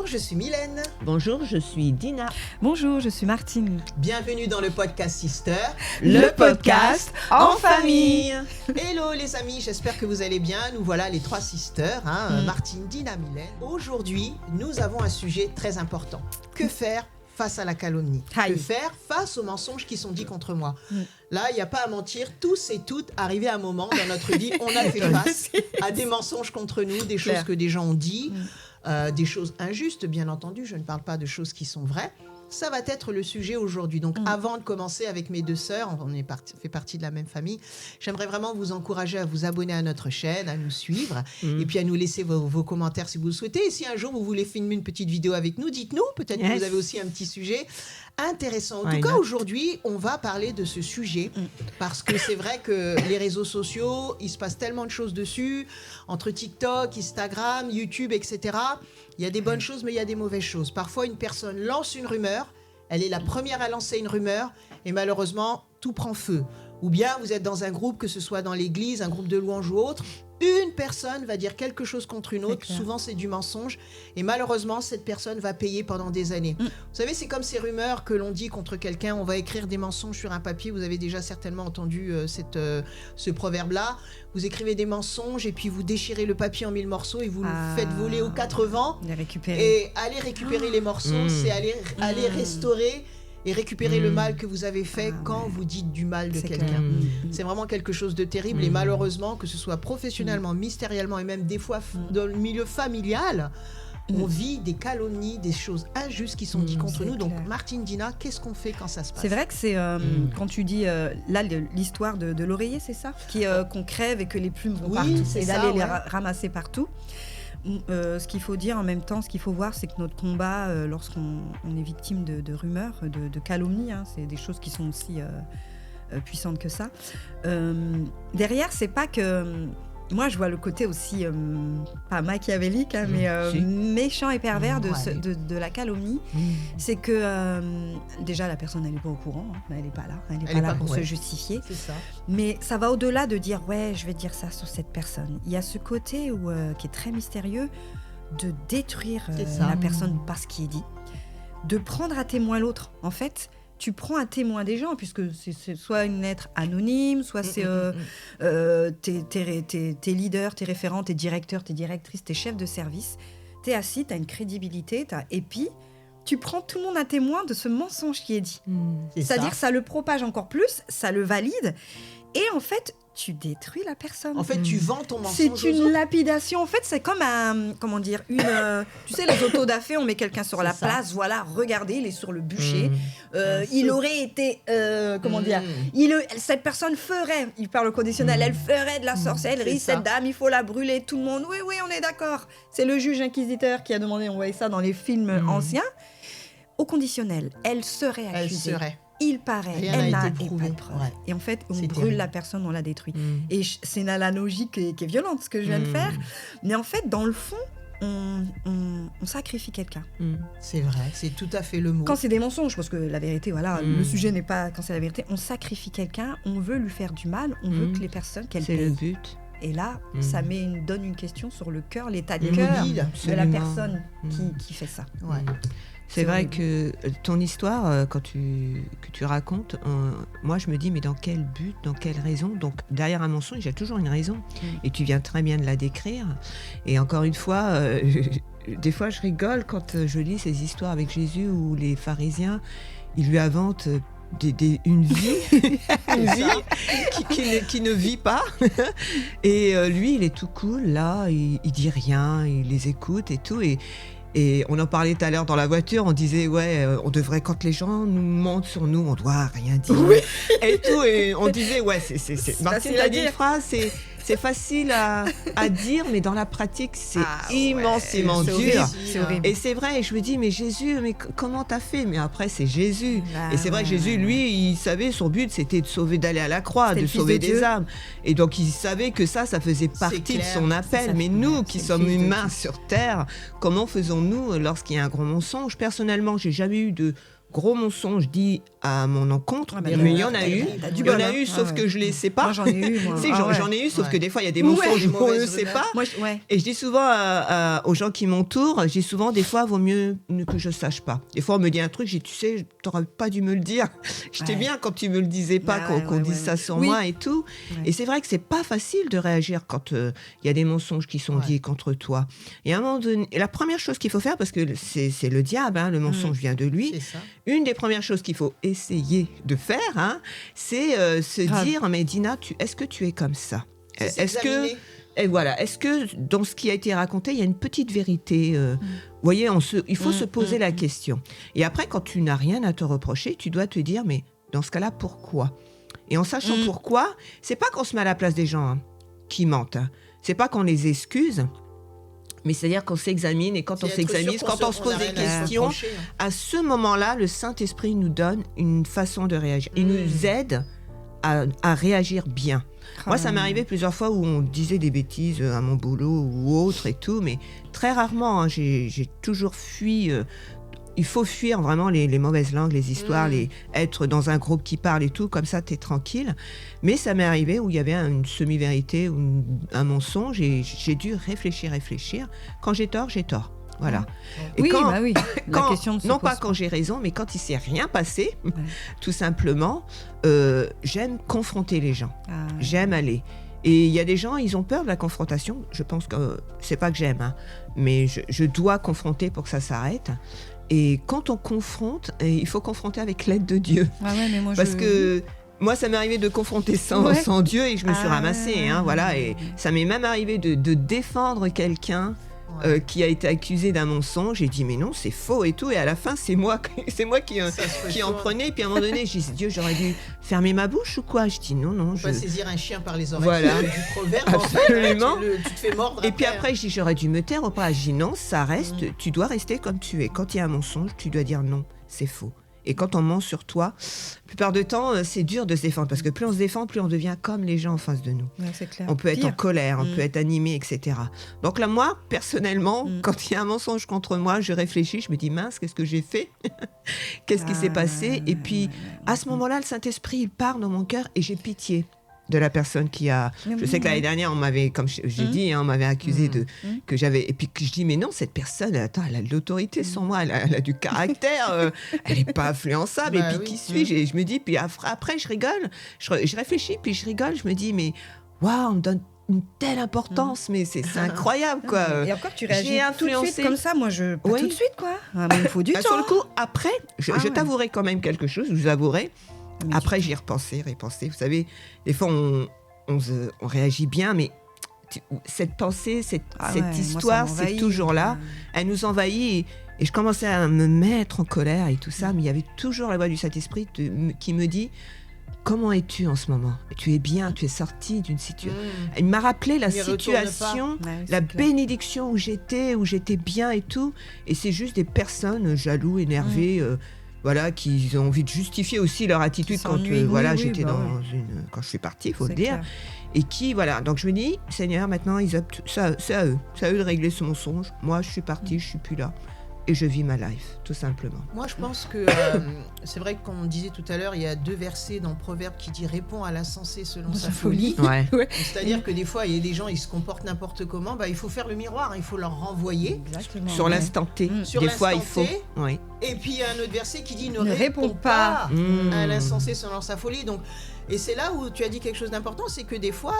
je suis Mylène. Bonjour, je suis Dina. Bonjour, je suis Martine. Bienvenue dans le podcast Sister, le podcast en famille. Hello les amis, j'espère que vous allez bien. Nous voilà les trois sisters, Martine, Dina, Mylène. Aujourd'hui, nous avons un sujet très important. Que faire face à la calomnie? Que faire face aux mensonges qui sont dits contre moi? Là, il n'y a pas à mentir, tous et toutes, arrivé à un moment dans notre vie, on a fait face à des mensonges contre nous, des choses que des gens ont dit, des choses injustes, bien entendu. Je ne parle pas de choses qui sont vraies. Ça va être le sujet aujourd'hui. Donc, avant de commencer avec mes deux sœurs, on fait partie de la même famille, j'aimerais vraiment vous encourager à vous abonner à notre chaîne, à nous suivre, et puis à nous laisser vos commentaires si vous le souhaitez. Et si un jour vous voulez filmer une petite vidéo avec nous, dites-nous. Peut-être que vous avez aussi un petit sujet intéressant. En tout cas, aujourd'hui, on va parler de ce sujet parce que c'est vrai que les réseaux sociaux, il se passe tellement de choses dessus, entre TikTok, Instagram, YouTube, etc. Il y a des bonnes choses, mais il y a des mauvaises choses. Parfois, une personne lance une rumeur, elle est la première à lancer une rumeur, et malheureusement, tout prend feu. Ou bien, vous êtes dans un groupe, que ce soit dans l'église, un groupe de louanges ou autre, une personne va dire quelque chose contre une autre, souvent c'est du mensonge, et malheureusement, cette personne va payer pendant des années. Vous savez, c'est comme ces rumeurs que l'on dit contre quelqu'un, on va écrire des mensonges sur un papier, vous avez déjà certainement entendu ce proverbe-là, vous écrivez des mensonges et puis vous déchirez le papier en 1000 morceaux et vous le faites voler aux quatre vents, et aller récupérer les morceaux, c'est aller restaurer et récupérer le mal que vous avez fait quand vous dites du mal de quelqu'un. C'est vraiment quelque chose de terrible et malheureusement, que ce soit professionnellement, mystériellement et même des fois dans le milieu familial, on vit des calomnies, des choses injustes qui sont dites contre nous. Donc Martine, Dina, qu'est-ce qu'on fait quand ça se passe? C'est vrai que c'est, quand tu dis, là, l'histoire de l'oreiller, c'est ça qu'on crève et que les plumes vont partout, et d'aller les ramasser partout. Ce qu'il faut dire en même temps, ce qu'il faut voir, c'est que notre combat, lorsqu'on est victime de rumeurs, de calomnies, c'est des choses qui sont aussi puissantes que ça. Derrière, c'est pas que... Moi, je vois le côté aussi, pas machiavélique, mais méchant et pervers de la calomnie. C'est que, déjà, la personne, elle n'est pas au courant, elle n'est pas là. Elle n'est pas là pour se justifier. C'est ça. Mais ça va au-delà de dire, je vais dire ça sur cette personne. Il y a ce côté qui est très mystérieux de détruire la personne par ce qui est dit, de prendre à témoin l'autre. En fait, tu prends un témoin des gens, puisque c'est soit une lettre anonyme, soit c'est tes leaders, tes référents, tes directeurs, tes directrices, tes chefs de service. Tu es assis, tu as une crédibilité, et puis tu prends tout le monde à témoin de ce mensonge qui est dit. C'est-à-dire que ça le propage encore plus, ça le valide, et en fait, tu détruis la personne. En fait, tu vends ton mensonge. C'est une lapidation. En fait, c'est comme tu sais, les autodafés, on met quelqu'un sur la place, voilà, regardez, il est sur le bûcher. Il aurait été, cette personne ferait, il parle au conditionnel, elle ferait de la sorcellerie, cette dame, il faut la brûler, tout le monde, oui, on est d'accord. C'est le juge inquisiteur qui a demandé, on voyait ça dans les films anciens. Au conditionnel, elle serait accusée. Il paraît, elle n'a pas de preuve. Et en fait, on brûle la personne, on la détruit. Et c'est une analogie qui est violente, ce que je viens de faire. Mais en fait, dans le fond, on sacrifie quelqu'un. C'est vrai, c'est tout à fait le mot. Quand c'est des mensonges, parce que la vérité, le sujet n'est pas quand c'est la vérité, on sacrifie quelqu'un, on veut lui faire du mal, on veut que les personnes qu'elles payent. C'est le but. Et là, ça donne une question sur le cœur, l'état de cœur de la personne qui fait ça. C'est vrai que ton histoire, que tu racontes, moi je me dis, mais dans quel but, dans quelle raison? Donc derrière un mensonge, il y a toujours une raison. Et tu viens très bien de la décrire. Et encore une fois, des fois je rigole quand je lis ces histoires avec Jésus où les pharisiens, ils lui inventent une vie, qui ne vit pas. Et lui, il est tout cool, là, il dit rien, il les écoute et tout. Et on en parlait tout à l'heure dans la voiture, on disait, on devrait, quand les gens nous mentent sur nous, on doit rien dire. Et tout, et on disait, c'est Martine a dit une phrase, c'est facile à dire, mais dans la pratique, c'est immensément dur. C'est horrible. Et c'est vrai, et je me dis, mais Jésus, mais comment t'as fait? Mais après, c'est Jésus. Et c'est vrai que Jésus, lui, il savait, son but, c'était de sauver, d'aller à la croix, de sauver des âmes. Et donc, il savait que ça faisait partie de son appel. Mais nous, qui sommes humains sur Terre, comment faisons-nous lorsqu'il y a un gros mensonge? Personnellement, j'ai jamais eu de gros mensonges dits à mon encontre, mais il y en a eu. Il y en a eu, sauf que je ne les sais pas. Moi, j'en ai eu, moi. Si, j'en ai eu, sauf que des fois, il y a des mensonges où on ne le sait pas. Moi, Et je dis souvent aux gens qui m'entourent, je dis souvent, des fois, il vaut mieux que je ne sache pas. Des fois, on me dit un truc, je dis, tu sais, tu n'aurais pas dû me le dire. J'étais bien quand tu ne me le disais pas, qu'on dise ça sur moi et tout. Et c'est vrai que ce n'est pas facile de réagir quand il y a des mensonges qui sont dits contre toi. Et à un moment donné, la première chose qu'il faut faire, parce que c'est le diable, hein, le mensonge vient de lui, une des premières choses qu'il faut essayer de faire, hein, c'est se dire, mais Dina, est-ce que tu es comme ça ? Est-ce que dans ce qui a été raconté, il y a une petite vérité Vous voyez, il faut se poser la question. Et après, quand tu n'as rien à te reprocher, tu dois te dire, mais dans ce cas-là, pourquoi ? Et en sachant pourquoi, c'est pas qu'on se met à la place des gens qui mentent. Hein. C'est pas qu'on les excuse. Mais c'est-à-dire qu'on s'examine, et quand on s'examine, quand on se pose des questions, à ce moment-là, le Saint-Esprit nous donne une façon de réagir. Il nous aide à réagir bien. Moi, ça m'est arrivé plusieurs fois où on disait des bêtises à mon boulot ou autre et tout, mais très rarement, hein, j'ai toujours fui... il faut fuir vraiment les mauvaises langues, les histoires, être dans un groupe qui parle et tout, comme ça, t'es tranquille. Mais ça m'est arrivé où il y avait une semi-vérité ou un mensonge et j'ai dû réfléchir. Quand j'ai tort, j'ai tort. Voilà. Et La question ne se non pose pas quand j'ai raison, mais quand il ne s'est rien passé, tout simplement, j'aime confronter les gens. J'aime aller. Et il y a des gens, ils ont peur de la confrontation. Je pense que c'est pas que j'aime, hein, mais je dois confronter pour que ça s'arrête. Et quand on confronte, il faut confronter avec l'aide de Dieu. Parce que moi, ça m'est arrivé de confronter sans Dieu et je me suis ramassée. Hein, voilà, et ça m'est même arrivé de défendre quelqu'un qui a été accusé d'un mensonge. J'ai dit, mais non, c'est faux et tout. Et à la fin, c'est moi qui en prenais. Et puis à un moment donné, j'ai dit, Dieu, j'aurais dû fermer ma bouche ou quoi ? Je dis, non. Je peux saisir un chien par les oreilles. Voilà. Du proverbe, absolument. En fait, tu te fais mordre. Et puis après, je dis, j'aurais dû me taire ou pas ? Je dis, non, ça reste. Tu dois rester comme tu es. Quand il y a un mensonge, tu dois dire non, c'est faux. Et quand on ment sur toi, la plupart du temps, c'est dur de se défendre. Parce que plus on se défend, plus on devient comme les gens en face de nous. Ouais, c'est clair. On peut être en colère, on peut être animé, etc. Donc là, moi, personnellement, quand il y a un mensonge contre moi, je réfléchis, je me dis, mince, qu'est-ce que j'ai fait ? Qu'est-ce qui s'est passé ? Et puis, à ce moment-là, le Saint-Esprit, il part dans mon cœur et j'ai pitié de la personne qui a... Je sais que l'année dernière, on m'avait, comme j'ai dit, on m'avait accusé que j'avais... Et puis que je dis, mais non, cette personne, attends, elle a de l'autorité sur moi, elle a du caractère, elle n'est pas influençable. Et puis qui suis-je ? Et je me dis, puis après, je rigole, je réfléchis, puis je rigole, je me dis, mais waouh, on me donne une telle importance, mais c'est incroyable, quoi. Et encore, tu réagis tout de suite comme ça, moi, pas tout de suite, quoi. Il faut du temps. Sur le coup, après, je t'avouerai quand même quelque chose, je vous avouerai. Après, j'y ai repensé. Vous savez, des fois, on réagit bien, mais cette pensée, cette histoire, c'est toujours là. Elle nous envahit et je commençais à me mettre en colère et tout ça, mais il y avait toujours la voix du Saint-Esprit qui me dit, comment es-tu en ce moment ? Tu es bien, tu es sorti d'une situation. Il m'a rappelé la situation, la bénédiction où j'étais bien et tout. Et c'est juste des personnes jaloux, énervées, voilà, qui ont envie de justifier aussi leur attitude quand j'étais quand je suis partie, il faut le dire. Clair. Et qui, voilà, donc je me dis, Seigneur, maintenant, c'est à eux de régler ce mensonge. Moi, je suis partie, je suis plus là. Et je vis ma life, tout simplement. Moi, je pense que c'est vrai que, comme on disait tout à l'heure, il y a 2 versets dans Proverbe qui dit « Réponds à l'insensé selon sa folie ». C'est-à-dire que des fois, il y a des gens, ils se comportent n'importe comment. Il faut faire le miroir, il faut leur renvoyer. Exactement. Sur l'instant T. Des fois, il faut. Oui. Et puis, il y a un autre verset qui dit « Ne réponds pas à l'insensé selon sa folie ». Donc, et c'est là où tu as dit quelque chose d'important, c'est que des fois,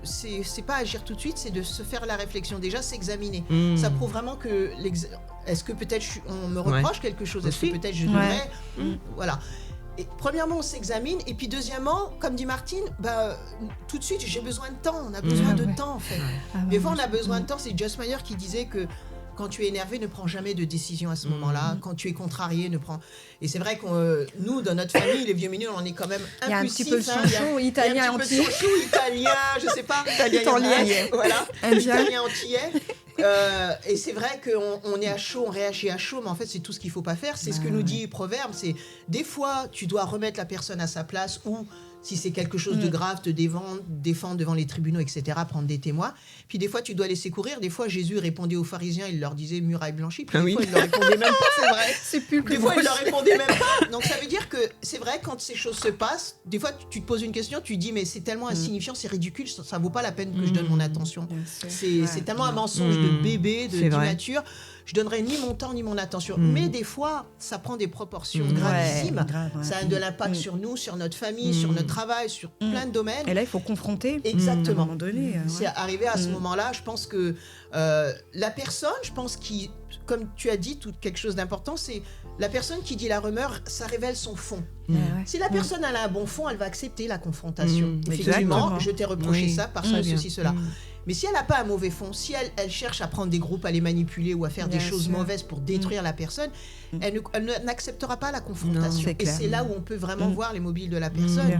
c'est pas agir tout de suite, c'est de se faire la réflexion, déjà s'examiner. Ça prouve vraiment que est-ce que peut-être on me reproche quelque chose ? Est-ce que peut-être je devrais Voilà. Et premièrement, on s'examine. Et puis deuxièmement, comme dit Martine, tout de suite, j'ai besoin de temps. On a besoin de temps, en fait. Des fois, on a besoin de temps. C'est Joyce Meyer qui disait que quand tu es énervé, ne prends jamais de décision à ce moment-là. Quand tu es contrarié, ne prends... Et c'est vrai que nous, dans notre famille, les vieux milieux, on est quand même impulsifs. Il y a un petit peu de chouchou italien antillais. Italien, je sais pas. Italien, voilà. Italien antillais. Et c'est vrai qu'on est à chaud, on réagit à chaud, mais en fait, c'est tout ce qu'il ne faut pas faire. C'est ce que nous dit Proverbe. C'est des fois, tu dois remettre la personne à sa place ou Si c'est quelque chose de grave, te défendre devant les tribunaux, etc., prendre des témoins. Puis des fois, tu dois laisser courir. Des fois, Jésus répondait aux pharisiens, il leur disait muraille blanchie. Puis des fois, il leur répondait même pas, c'est vrai. C'est plus Des fois, il leur répondait même pas. Donc ça veut dire que c'est vrai, quand ces choses se passent, des fois, tu te poses une question, tu te dis, mais c'est tellement insignifiant, c'est ridicule, ça vaut pas la peine que je donne mon attention. C'est tellement un mensonge de bébé, d'immature. Je donnerai ni mon temps ni mon attention. Mais des fois, ça prend des proportions gravissimes. Ça a de l'impact sur nous, sur notre famille, sur notre travail, sur plein de domaines. Et là, il faut confronter. Exactement. À un moment donné. C'est arrivé à ce moment-là. Je pense que la personne, qui, comme tu as dit, quelque chose d'important, c'est la personne qui dit la rumeur, ça révèle son fond. Si la personne elle a un bon fond, elle va accepter la confrontation. Effectivement, je t'ai reproché ça parce que ceci, cela. Mais si elle n'a pas un mauvais fond, si elle cherche à prendre des groupes, à les manipuler ou à faire des choses mauvaises pour détruire la personne, elle n'acceptera pas la confrontation. Et c'est là où on peut vraiment voir les mobiles de la personne.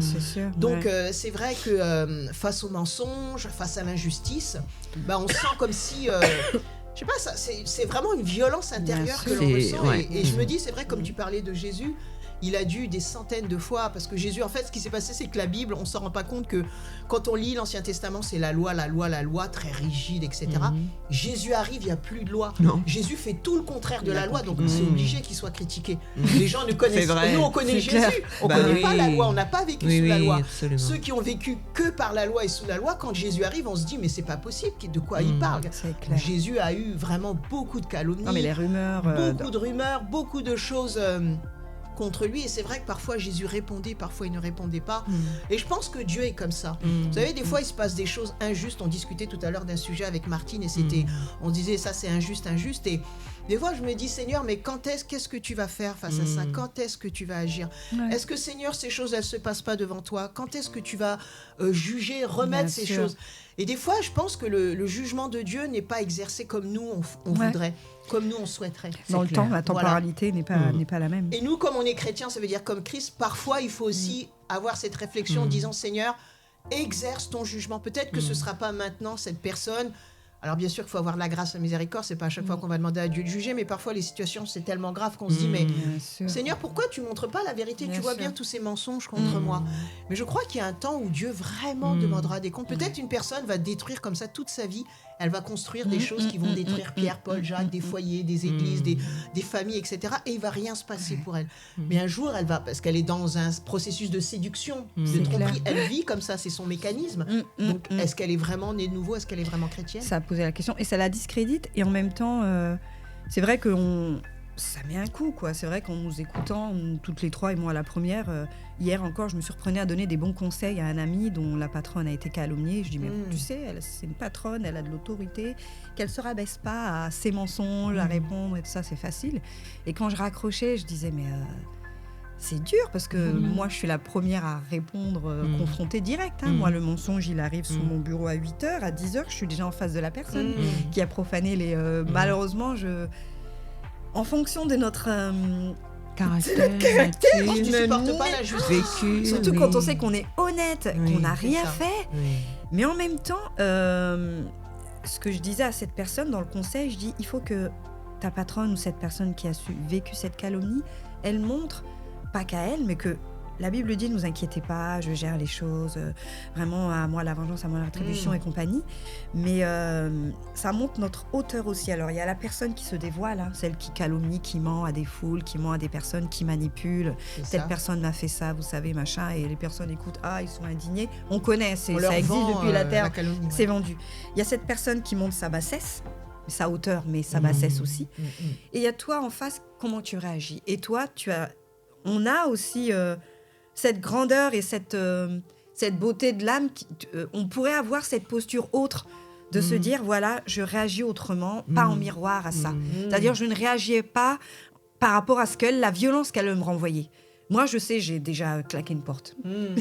Donc c'est vrai que face au mensonge, face à l'injustice, on sent comme si... je sais pas, c'est vraiment une violence intérieure que l'on ressent. Et je me dis, c'est vrai, comme tu parlais de Jésus, il a dû des centaines de fois, parce que Jésus, en fait, ce qui s'est passé, c'est que la Bible, on ne s'en rend pas compte que quand on lit l'Ancien Testament, c'est la loi, très rigide, etc. Jésus arrive, il n'y a plus de loi. Jésus fait tout le contraire de la loi, donc c'est obligé qu'il soit critiqué. Les gens ne connaissent pas. Nous, on connaît Jésus, on ne connaît pas la loi, on n'a pas vécu sous la loi. Absolument. Ceux qui ont vécu que par la loi et sous la loi, quand Jésus arrive, on se dit, mais c'est pas possible, de quoi il parle. Jésus a eu vraiment beaucoup de calomnies, les rumeurs, beaucoup de rumeurs, beaucoup de choses... contre lui, et c'est vrai que parfois Jésus répondait, parfois il ne répondait pas, et je pense que Dieu est comme ça. Vous savez, des fois il se passe des choses injustes. On discutait tout à l'heure d'un sujet avec Martine, et c'était, on disait ça c'est injuste, et des fois je me dis, Seigneur, mais qu'est-ce que tu vas faire face à ça? Quand est-ce que tu vas agir? Est-ce que, Seigneur, ces choses elles se passent pas devant toi? Quand est-ce que tu vas juger, remettre ces choses? Et des fois, je pense que le jugement de Dieu n'est pas exercé comme nous on voudrait, comme nous on souhaiterait. Dans le temps, la temporalité n'est pas la même. Et nous, comme on est chrétiens, ça veut dire comme Christ, parfois il faut aussi avoir cette réflexion en disant, Seigneur, exerce ton jugement. Peut-être que ce ne sera pas maintenant cette personne. Alors bien sûr qu'il faut avoir la grâce, la miséricorde, c'est pas à chaque fois qu'on va demander à Dieu de juger, mais parfois les situations c'est tellement grave qu'on se dit, mais Seigneur, pourquoi tu montres pas la vérité? Tu vois bien tous ces mensonges contre moi. Mais je crois qu'il y a un temps où Dieu vraiment demandera des comptes. Peut-être une personne va détruire comme ça toute sa vie, elle va construire des choses qui vont détruire Pierre, Paul, Jacques, des foyers, des églises, des familles, etc. Et il va rien se passer pour elle. Mais un jour, elle va, parce qu'elle est dans un processus de séduction, de tromperie, elle vit comme ça, c'est son mécanisme. Donc est-ce qu'elle est vraiment née de nouveau? Est-ce qu'elle est vraiment chrétienne? Ça a posé la question, et ça la discrédite, et en même temps, c'est vrai que ça met un coup, quoi. C'est vrai qu'en nous écoutant, toutes les trois, et moi la première, hier encore, je me surprenais à donner des bons conseils à un ami dont la patronne a été calomniée. Je dis, mais tu sais, c'est une patronne, elle a de l'autorité, qu'elle se rabaisse pas à ses mensonges, à répondre, et tout ça, c'est facile. Et quand je raccrochais, je disais, mais c'est dur, parce que moi, je suis la première à répondre, confrontée direct. Moi, le mensonge, il arrive sous mon bureau à 8h, à 10h, je suis déjà en face de la personne qui a profané les... malheureusement, en fonction de notre caractère, tu supportes pas la justice. Surtout quand on sait qu'on est honnête, qu'on n'a rien fait. Mais en même temps, ce que je disais à cette personne dans le conseil, je dis, il faut que ta patronne ou cette personne qui a vécu cette calomnie, elle montre, pas qu'à elle, mais que la Bible dit, ne vous inquiétez pas, je gère les choses, vraiment à moi la vengeance, à moi la rétribution et compagnie. Mais ça montre notre hauteur aussi. Alors il y a la personne qui se dévoile, celle qui calomnie, qui ment à des foules, qui ment à des personnes, qui manipule. Telle personne m'a fait ça, vous savez, machin, et les personnes écoutent, ils sont indignés. On connaît, ça existe depuis la terre, c'est vendu. Il y a cette personne qui montre sa bassesse, sa hauteur, mais sa bassesse aussi. Et il y a toi en face, comment tu réagis. Et toi, on a aussi... cette grandeur et cette beauté de l'âme, on pourrait avoir cette posture autre de se dire, voilà, je réagis autrement, pas en miroir à ça. C'est-à-dire, je ne réagis pas par rapport à la violence qu'elle me renvoyer. Moi, je sais, j'ai déjà claqué une porte.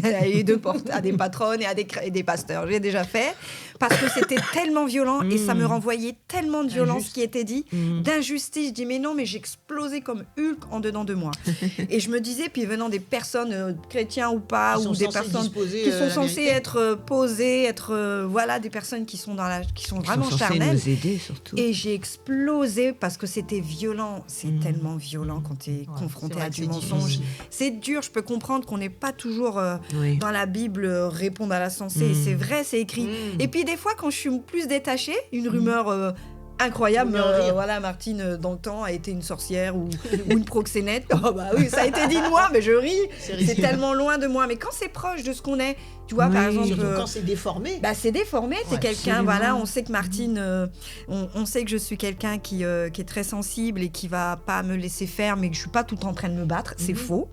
Et 2 portes à des patronnes et des pasteurs. J'ai déjà fait parce que c'était tellement violent et ça me renvoyait tellement de violence qui était dit, d'injustice. Je dis, mais non, mais j'ai explosé comme Hulk en dedans de moi. Et je me disais, puis venant des personnes chrétiens ou pas, ou des personnes qui sont censées être posées, des personnes qui sont vraiment charnelles. Nous aider, surtout. Et j'ai explosé parce que c'était violent. C'est tellement violent quand tu es confronté à du mensonge. c'est dur. Je peux comprendre qu'on n'est pas toujours dans la Bible répondre à la sensée. C'est vrai, c'est écrit. Et puis des fois, quand je suis plus détachée, une rumeur incroyable, voilà, Martine dans le temps a été une sorcière ou une proxénète. Oh bah oui, ça a été dit de moi, mais je ris. C'est tellement loin de moi. Mais quand c'est proche de ce qu'on est, tu vois, par exemple, surtout quand c'est déformé. Bah c'est déformé. C'est quelqu'un. Voilà, on sait que Martine, on sait que je suis quelqu'un qui est très sensible et qui va pas me laisser faire, mais que je suis pas tout le temps en train de me battre. C'est faux.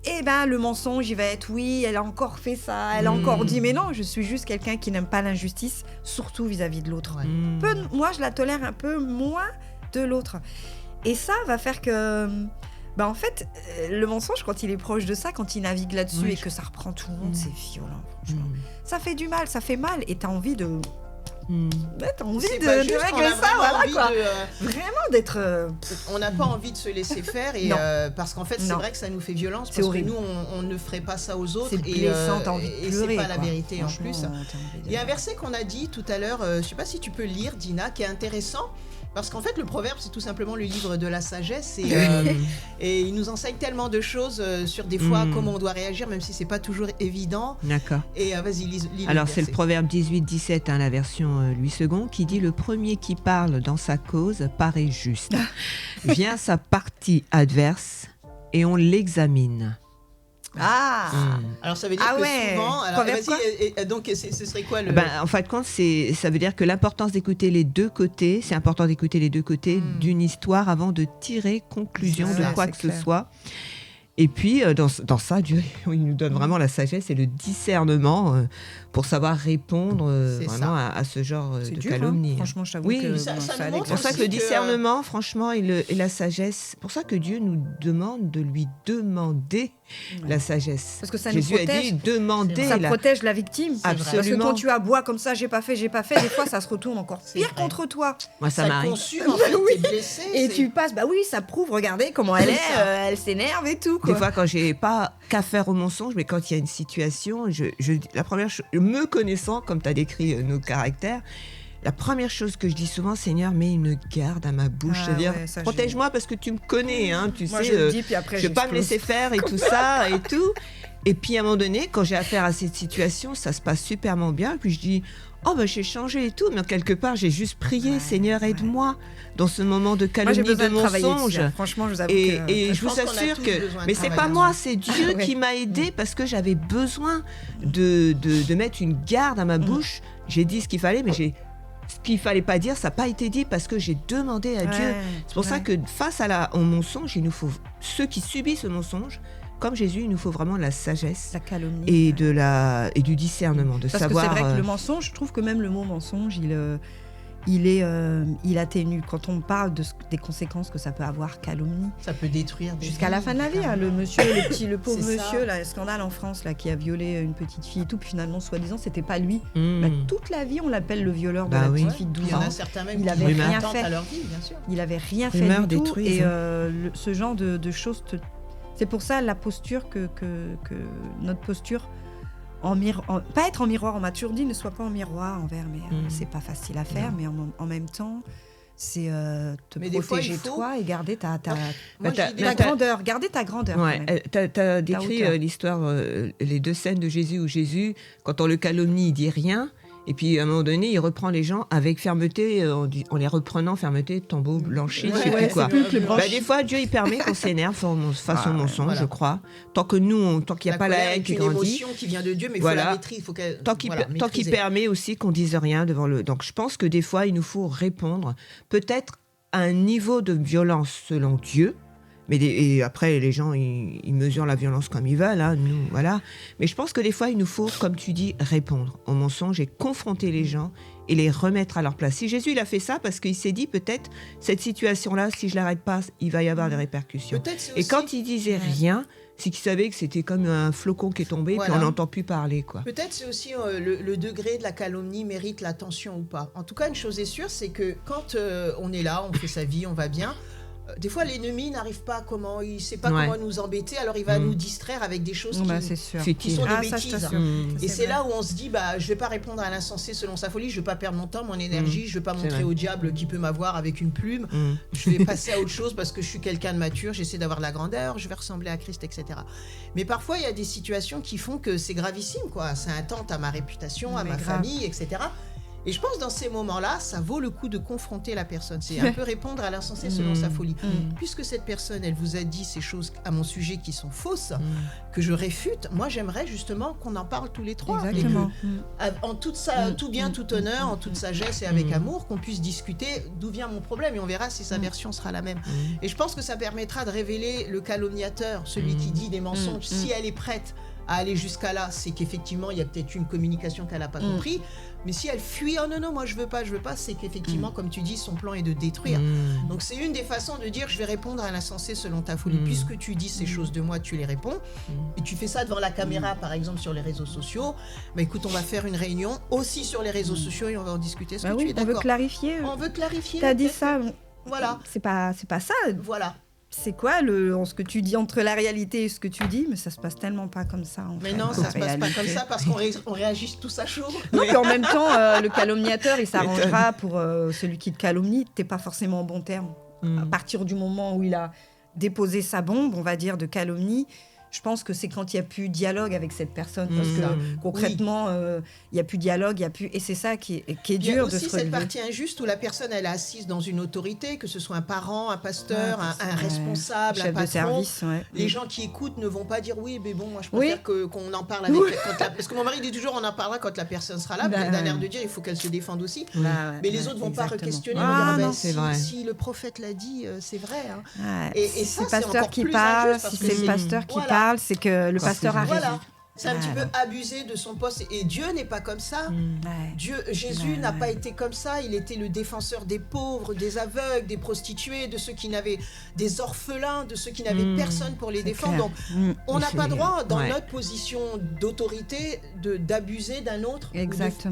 Et ben le mensonge, il va être oui, elle a encore fait ça, elle a encore dit, mais non, je suis juste quelqu'un qui n'aime pas l'injustice, surtout vis-à-vis de l'autre. Moi, je la tolère un peu moins de l'autre. Et ça va faire que, en fait, le mensonge, quand il est proche de ça, quand il navigue là-dessus et que ça reprend tout le monde, c'est violent, franchement. Ça fait du mal, ça fait mal, et t'as envie de... t'as envie de régler ça, voilà quoi. Vraiment d'être. On n'a pas envie de se laisser faire et parce qu'en fait c'est vrai que ça nous fait violence parce que nous on ne ferait pas ça aux autres et t'as envie de pleurer, c'est pas la vérité en plus. Il y a un verset qu'on a dit tout à l'heure, je sais pas si tu peux lire Dina, qui est intéressant. Parce qu'en fait, le proverbe, c'est tout simplement le livre de la sagesse et il nous enseigne tellement de choses sur des fois comment on doit réagir, même si c'est pas toujours évident. D'accord. Et vas-y, lis. Alors, c'est le proverbe 18-17, la version Louis II, qui dit « Le premier qui parle dans sa cause paraît juste. Vient sa partie adverse et on l'examine. » Alors ça veut dire que souvent, donc ce serait quoi le... en fin de compte, ça veut dire que l'importance d'écouter les deux côtés, c'est important d'écouter les deux côtés d'une histoire avant de tirer conclusion de quoi que ce soit. Et puis, dans ça, Dieu il nous donne vraiment la sagesse et le discernement pour savoir répondre vraiment à ce genre de calomnie. Hein. Franchement, je t'avoue que c'est pour ça que le discernement, franchement, et la sagesse, c'est pour ça que Dieu nous demande de lui demander la sagesse. Parce que ça Jésus nous protège. A dit, demandez ça protège la victime. Absolument. Parce que quand tu aboies comme ça, j'ai pas fait, des fois, ça se retourne encore pire contre toi. Moi, ça m'arrive. Consume, en fait, t'es blessé. Et tu passes, ça prouve, regardez comment elle est, elle s'énerve et tout. Quoi. Des fois, quand j'ai pas qu'à faire au mensonge, mais quand il y a une situation, la première chose, me connaissant, comme tu as décrit nos caractères, la première chose que je dis souvent, Seigneur, mets une garde à ma bouche. C'est-à-dire, protège-moi parce que tu me connais, hein, tu Moi, sais, je vais pas me laisser faire et tout ça et tout. Et puis, à un moment donné, quand j'ai affaire à cette situation, ça se passe superment bien. Puis je dis, j'ai changé et tout, mais quelque part, j'ai juste prié, Seigneur, aide-moi dans ce moment de calomnie, de mensonge. Franchement, je vous avoue et je vous assure que... Mais c'est pas moi, c'est Dieu qui m'a aidé parce que j'avais besoin de mettre une garde à ma bouche. J'ai dit ce qu'il fallait, mais ce qu'il fallait pas dire, ça n'a pas été dit parce que j'ai demandé à Dieu. C'est pour ça que face au mensonge, il nous faut, ceux qui subissent ce mensonge, comme Jésus, il nous faut vraiment la sagesse, la calomnie, et du discernement, de savoir... Parce que c'est vrai que le mensonge, je trouve que même le mot mensonge, il atténue. Quand on parle des conséquences que ça peut avoir, calomnie, ça peut détruire jusqu'à la fin de la vie. Hein, le pauvre monsieur, là, scandale en France, là, qui a violé une petite fille et tout, puis finalement, soi-disant, c'était pas lui. Toute la vie, on l'appelle le violeur de la petite fille de 12 ans. Il y en a certains même il avait rien fait à leur vie, bien sûr. Il avait rien fait du tout. Et ce genre de choses, c'est pour ça la posture que notre posture. Pas être en miroir, on m'a toujours dit ne sois pas en miroir envers, mais c'est pas facile à faire, mais en même temps, c'est te protéger toi et garder ta grandeur. Garder ta grandeur. Ouais, t'as décrit l'histoire, les deux scènes de Jésus où Jésus, quand on le calomnie, il dit rien. Et puis, à un moment donné, il reprend les gens avec fermeté, en les reprenant, fermeté, tombeau blanchi, je sais plus quoi. Des fois, Dieu, il permet qu'on s'énerve face au mensonge, je crois. Tant qu'il n'y a pas la haine qui grandit. C'est une émotion qui vient de Dieu, mais il faut la maîtriser. Tant qu'il permet aussi qu'on dise rien devant le... Donc, je pense que des fois, il nous faut répondre, peut-être à un niveau de violence selon Dieu. Et après, les gens, ils mesurent la violence comme ils veulent, hein, nous, voilà. Mais je pense que des fois, il nous faut, comme tu dis, répondre au mensonge et confronter les gens et les remettre à leur place. Si Jésus, il a fait ça parce qu'il s'est dit, peut-être, cette situation-là, si je l'arrête pas, il va y avoir des répercussions. Et quand il disait rien, c'est qu'il savait que c'était comme un flocon qui est tombé, puis on n'entend plus parler, quoi. Peut-être c'est aussi le degré de la calomnie mérite l'attention ou pas. En tout cas, une chose est sûre, c'est que quand on est là, on fait sa vie, on va bien, Des fois, l'ennemi n'arrive pas il sait pas comment nous embêter, alors il va nous distraire avec des choses qui sont des bêtises. Et c'est là où on se dit, je vais pas répondre à l'insensé selon sa folie, je vais pas perdre mon temps, mon énergie, je vais pas montrer au diable qui peut m'avoir avec une plume, je vais passer à autre chose parce que je suis quelqu'un de mature, j'essaie d'avoir de la grandeur, je vais ressembler à Christ, etc. Mais parfois, il y a des situations qui font que c'est gravissime, quoi. Ça attente à ma réputation, à ma famille, etc. Et je pense dans ces moments-là, ça vaut le coup de confronter la personne. C'est un peu répondre à l'insensé selon sa folie. Puisque cette personne, elle vous a dit ces choses à mon sujet qui sont fausses, que je réfute, moi j'aimerais justement qu'on en parle tous les trois. Exactement. En tout bien, tout honneur, en toute sagesse et avec amour, qu'on puisse discuter d'où vient mon problème et on verra si sa version sera la même. Et je pense que ça permettra de révéler le calomniateur, celui qui dit des mensonges, si elle est prête à aller jusqu'à là, c'est qu'effectivement il y a peut-être une communication qu'elle n'a pas compris. Mais si elle fuit, oh non, moi je veux pas, c'est qu'effectivement, comme tu dis, son plan est de détruire. Donc c'est une des façons de dire, je vais répondre à l'insensé selon ta folie. Puisque tu dis ces choses de moi, tu les réponds. Et tu fais ça devant la caméra, par exemple, sur les réseaux sociaux. Écoute, on va faire une réunion aussi sur les réseaux sociaux et on va en discuter. Est-ce que tu es d'accord ? On veut clarifier. T'as dit ça. Voilà. C'est pas ça. Voilà. C'est quoi ce que tu dis entre la réalité et ce que tu dis, mais ça se passe tellement pas comme ça. Mais non, ça se passe pas comme ça parce qu'on réagit tous à chaud. Non, puis en même temps, le calomniateur, il s'arrangera pour celui qui te calomnie. T'es pas forcément en bon terme. À partir du moment où il a déposé sa bombe, on va dire, de calomnie, je pense que c'est quand il n'y a plus de dialogue avec cette personne. Parce que concrètement, il n'y a plus de dialogue, et c'est ça qui est dur de se relever. Il y a aussi cette partie injuste où la personne, elle est assise dans une autorité, que ce soit un parent, un pasteur, un responsable, un patron. De service, les gens qui écoutent ne vont pas dire oui, mais bon, moi je préfère qu'on en parle avec parce que mon mari dit toujours on en parlera quand la personne sera là. Il a l'air de dire il faut qu'elle se défende aussi. Mais les autres ne vont pas re-questionner. Si le prophète l'a dit, c'est vrai. Et c'est le pasteur qui parle, si c'est le pasteur qui parle, c'est que le pasteur a raison. C'est un petit peu abusé de son poste. Et Dieu n'est pas comme ça. Jésus n'a pas été comme ça. Il était le défenseur des pauvres, des aveugles, des prostituées, de ceux qui n'avaient des orphelins, de ceux qui n'avaient personne pour les défendre. Donc, on n'a pas droit, dans notre position d'autorité, d'abuser d'un autre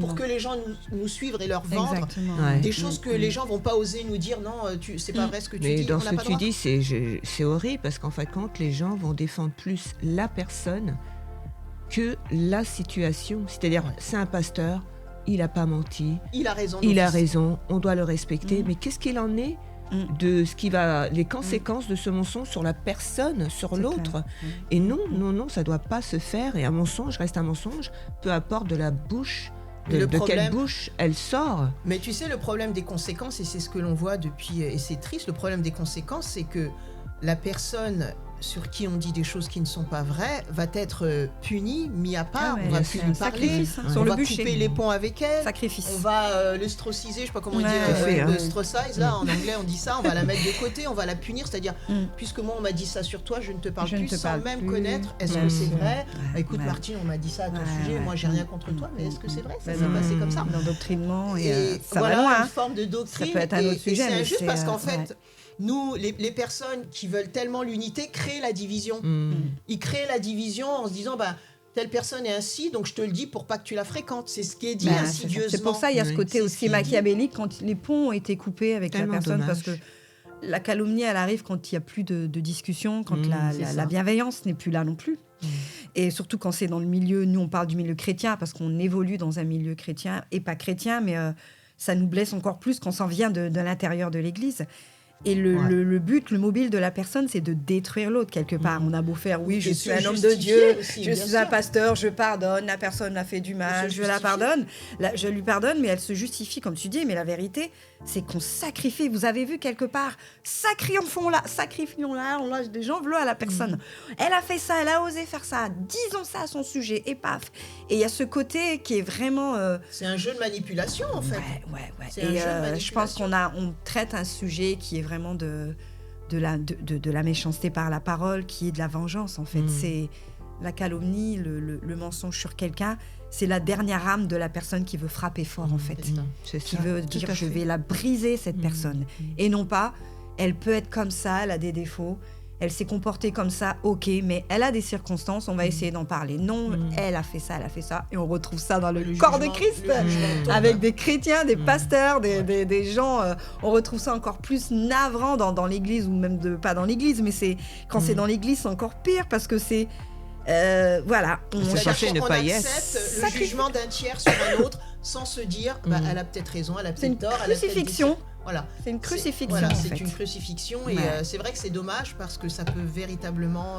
pour que les gens nous suivent et leur vendre des choses que les gens vont pas oser nous dire. Non, c'est pas vrai ce que tu dis. Mais dans ce que tu dis, c'est horrible parce qu'en fin de compte, les gens vont défendre plus la personne que la situation. C'est-à-dire, c'est un pasteur, il n'a pas menti, il a raison, on doit le respecter. Mais qu'est-ce qu'il en est de ce qui va, les conséquences de ce mensonge sur la personne, sur l'autre? Et non, ça ne doit pas se faire. Et un mensonge reste un mensonge, peu importe de la bouche. De quelle bouche elle sort. Mais tu sais, le problème des conséquences, et c'est ce que l'on voit depuis, et c'est triste, le problème des conséquences, c'est que la personne sur qui on dit des choses qui ne sont pas vraies va être punie, mis à part, on va plus lui parler, on va couper les ponts avec elle, on va l'ostrociser, je ne sais pas comment on dit, ostracize, là en anglais on dit ça, on va la mettre de côté, on va la punir, c'est-à-dire puisque moi on m'a dit ça sur toi, je ne te parle plus sans même connaître, est-ce que c'est vrai? Écoute Martine, on m'a dit ça à ton sujet, moi j'ai rien contre toi, mais est-ce que c'est vrai? Ça s'est passé comme ça? L'endoctrinement, et ça voilà, va loin, une forme de doctrine, ça peut être un autre sujet, et c'est injuste parce qu'en fait nous, les personnes qui veulent tellement l'unité créent la division. Ils créent la division en se disant telle personne est ainsi, donc je te le dis pour pas que tu la fréquentes. C'est ce qui est dit insidieusement. C'est pour ça il y a ce côté aussi machiavélique quand les ponts ont été coupés avec la personne, parce que la calomnie, elle arrive quand il n'y a plus de discussion, quand la bienveillance n'est plus là non plus. Et surtout quand c'est dans le milieu, nous on parle du milieu chrétien parce qu'on évolue dans un milieu chrétien et pas chrétien, mais ça nous blesse encore plus quand ça vient de l'intérieur de l'Église. Et le but, le mobile de la personne, c'est de détruire l'autre quelque part. On a beau faire, je suis un homme de Dieu, je suis un pasteur, je pardonne, la personne a fait du mal, je la pardonne, je lui pardonne, mais elle se justifie, comme tu dis. Mais la vérité, c'est qu'on sacrifie. Vous avez vu quelque part, sacrifions-la, on lâche des gens à la personne. Elle a fait ça, elle a osé faire ça, disons ça à son sujet, et paf. Et il y a ce côté qui est vraiment... C'est un jeu de manipulation, en fait. Et je pense qu'on traite un sujet qui est vraiment de la méchanceté par la parole, qui est de la vengeance, en fait. C'est la calomnie, le mensonge sur quelqu'un. C'est la dernière âme de la personne qui veut frapper fort, en fait. Qui veut dire, je vais la briser, cette personne. Et non pas, elle peut être comme ça, elle a des défauts, elle s'est comportée comme ça, ok, mais elle a des circonstances, on va essayer d'en parler. Non, elle a fait ça, et on retrouve ça dans le corps de Christ, avec des chrétiens, des pasteurs, des gens, on retrouve ça encore plus navrant dans l'église, ou même pas dans l'église, mais quand c'est dans l'église, c'est encore pire, parce que c'est... voilà. On cherche une paillette. Accepte le jugement d'un tiers sur un autre sans se dire elle a peut-être raison, elle a peut-être tort. C'est une crucifixion. Voilà. C'est une crucifixion. Voilà, c'est une crucifixion et c'est vrai que c'est dommage parce que ça peut véritablement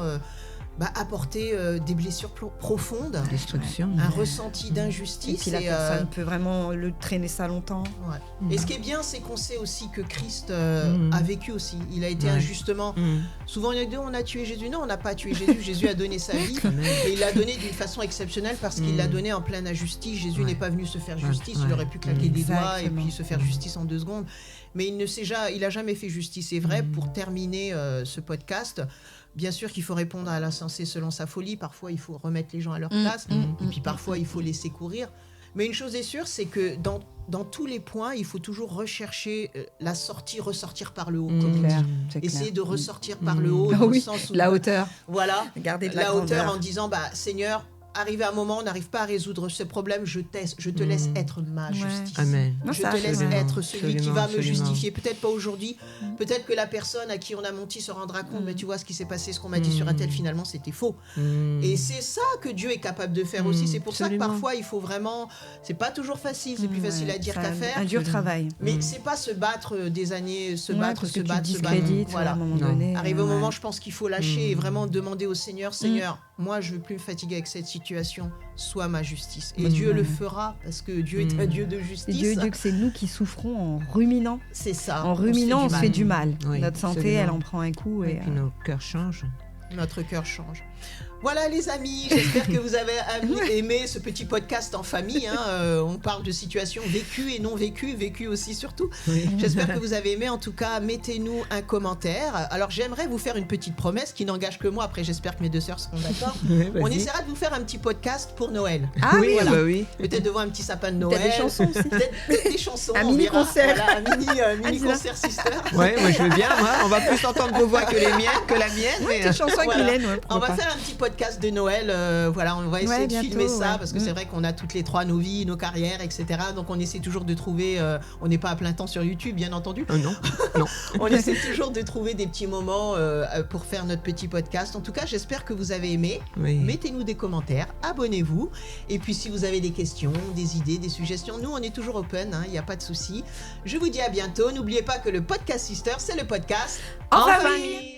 apporter des blessures profondes, destruction, un ressenti d'injustice. Et puis la personne peut vraiment le traîner ça longtemps. Ouais. Et ce qui est bien, c'est qu'on sait aussi que Christ a vécu aussi. Il a été injustement. Souvent, il y a dit on a tué Jésus. Non, on n'a pas tué Jésus. Jésus a donné sa vie et il l'a donné d'une façon exceptionnelle parce qu'il l'a donné en pleine injustice. Jésus n'est pas venu se faire justice. Il aurait pu claquer des doigts et puis se faire justice en 2 secondes. Mais il a jamais fait justice. C'est vrai. Pour terminer ce podcast. Bien sûr qu'il faut répondre à l'insensé selon sa folie. Parfois, il faut remettre les gens à leur place. Et puis parfois, il faut laisser courir. Mais une chose est sûre, c'est que dans tous les points, il faut toujours rechercher la sortie, ressortir par le haut. Essayer de ressortir par le haut. Dans le sens où, la hauteur. Voilà. Garder de la hauteur en disant, Seigneur, arrivé à un moment, on n'arrive pas à résoudre ce problème, je te laisse être ma justice. Amen. Je te laisse être celui qui va me justifier. Peut-être pas aujourd'hui, peut-être que la personne à qui on a menti se rendra compte, mais tu vois ce qui s'est passé, ce qu'on m'a dit sur un tel, finalement, c'était faux. Et c'est ça que Dieu est capable de faire aussi. C'est pour ça que parfois, il faut vraiment... C'est pas toujours facile, c'est plus facile à dire qu'à faire. Un dur travail. Mais c'est pas se battre des années, se battre. Voilà. À un moment donné. Arrivé au moment, je pense qu'il faut lâcher et vraiment demander au Seigneur, moi, je veux plus me fatiguer avec cette situation, soit ma justice. Et Dieu le fera, parce que Dieu est un Dieu de justice. Et Dieu que c'est nous qui souffrons en ruminant. C'est ça. En ruminant, on se fait du mal. Oui, notre santé, absolument. elle en prend un coup. Et puis nos cœurs changent. Notre cœur change. Voilà les amis, j'espère que vous avez aimé ce petit podcast en famille. On parle de situations vécues et non vécues, vécues aussi surtout. Oui. J'espère que vous avez aimé. En tout cas, mettez-nous un commentaire. Alors j'aimerais vous faire une petite promesse qui n'engage que moi. Après, j'espère que mes 2 sœurs seront d'accord. Oui, on essaiera de vous faire un petit podcast pour Noël. Ah oui, voilà. Oui. Peut-être devant un petit sapin de Noël. Peut-être des chansons aussi. Peut-être des chansons. Un mini-concert. Voilà, un mini-concert sister. Ouais, moi je veux bien. On va plus entendre vos voix que la mienne. Oui, des chansons avec Mylène. On va faire un petit podcast de Noël. On va essayer de filmer ça parce que c'est vrai qu'on a toutes les 3 nos vies, nos carrières, etc. Donc on essaie toujours de trouver. On n'est pas à plein temps sur YouTube, bien entendu. Non. On essaie toujours de trouver des petits moments pour faire notre petit podcast. En tout cas, j'espère que vous avez aimé. Oui. Mettez-nous des commentaires, abonnez-vous. Et puis si vous avez des questions, des idées, des suggestions, nous on est toujours open. Il n'y a pas de souci. Je vous dis à bientôt. N'oubliez pas que le Podcast Sister, c'est le podcast en famille.